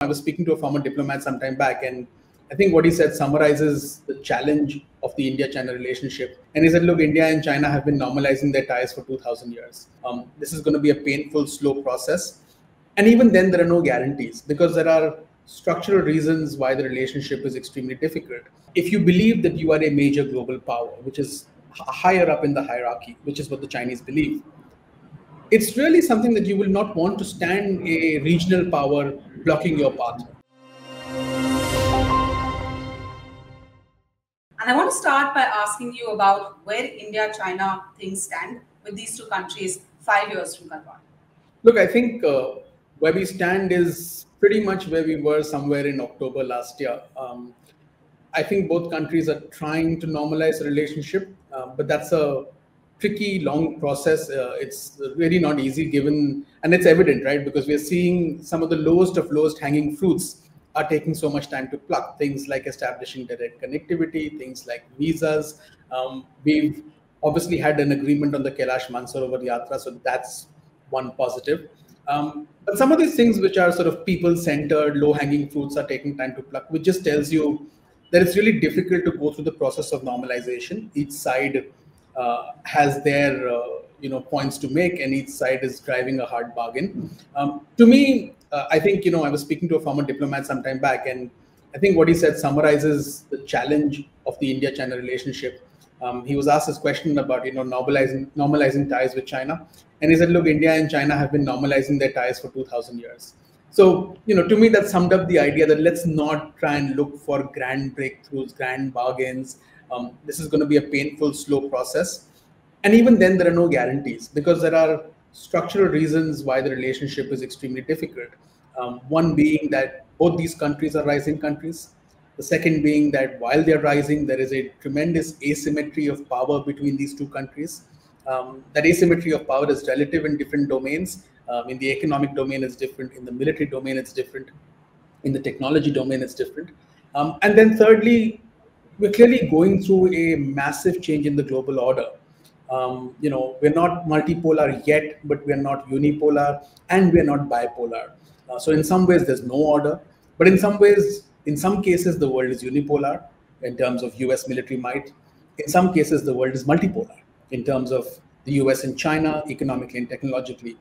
I was speaking to a former diplomat some time back, and I think what he said summarizes the challenge of the India-China relationship. And he said, look, India and China have been normalizing their ties for 2,000 years. This is going to be a painful, slow process. And even then, there are no guarantees because there are structural reasons why the relationship is extremely difficult. If you believe that you are a major global power, which is higher up in the hierarchy, which is what the Chinese believe, it's really something that you will not want to stand a regional power blocking your path. And I want to start by asking you about where India-China things stand with these two countries 5 years from Gandhar. Look, I think where we stand is pretty much where we were somewhere in October last year. I think both countries are trying to normalize the relationship, but that's a tricky, long process. It's really not easy given, and it's evident, right? Because we're seeing some of the lowest of lowest hanging fruits are taking so much time to pluck. Things like establishing direct connectivity, things like visas. We've obviously had an agreement on the Kailash Mansarovar Yatra, so that's one positive. But some of these things which are sort of people-centered, low-hanging fruits are taking time to pluck, which just tells you that it's really difficult to go through the process of normalization. Each side has their points to make, and each side is driving a hard bargain. To me, I think I was speaking to a former diplomat some time back, and I think what he said summarizes the challenge of the India-China relationship. He was asked this question about normalizing ties with China, and he said, "Look, India and China have been normalizing their ties for 2,000 years." So, to me, that summed up the idea that let's not try and look for grand breakthroughs, grand bargains. This is going to be a painful, slow process. And even then, there are no guarantees because there are structural reasons why the relationship is extremely difficult. One being that both these countries are rising countries. The second being that while they're rising, there is a tremendous asymmetry of power between these two countries. That asymmetry of power is relative in different domains. In the economic domain, it's different. In the military domain, it's different. In the technology domain, it's different. And then thirdly, we're clearly going through a massive change in the global order. We're not multipolar yet, but we're not unipolar, and we're not bipolar. So in some ways, there's no order. But in some ways, in some cases, the world is unipolar in terms of US military might. In some cases, the world is multipolar in terms of the US and China economically and technologically.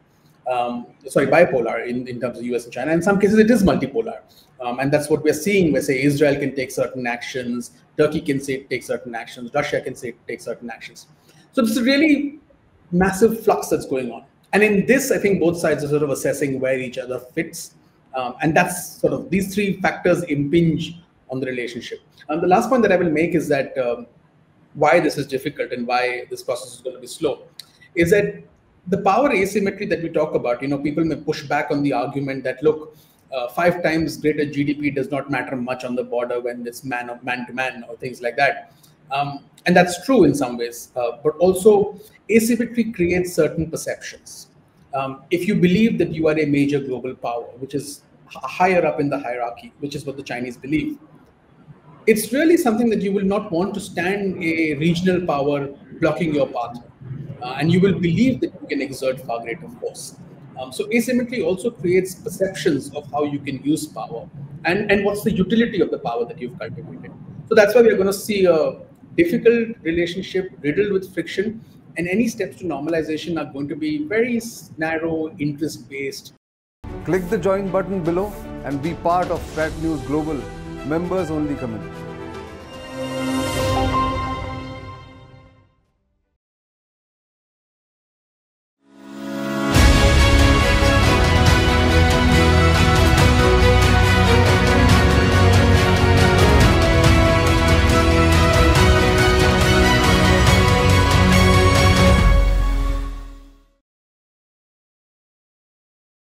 Bipolar in terms of US and China. In some cases, it is multipolar. And that's what we're seeing, where, say, Israel can take certain actions, Turkey can take certain actions, Russia can take certain actions. So it's a really massive flux that's going on. And in this, I think both sides are sort of assessing where each other fits. And that's sort of, these three factors impinge on the relationship. The last point that I will make is that why this is difficult and why this process is going to be slow is that the power asymmetry that we talk about, people may push back on the argument that, look, 5 times greater GDP does not matter much on the border when it's man to man or things like that. And that's true in some ways, but also asymmetry creates certain perceptions. If you believe that you are a major global power, which is higher up in the hierarchy, which is what the Chinese believe, it's really something that you will not want to stand a regional power blocking your path. And you will believe that you can exert far greater force. So asymmetry also creates perceptions of how you can use power and what's the utility of the power that you've cultivated. So that's why we're going to see a difficult relationship riddled with friction, and any steps to normalization are going to be very narrow, interest-based. Click the join button below and be part of Strat News Global members-only community.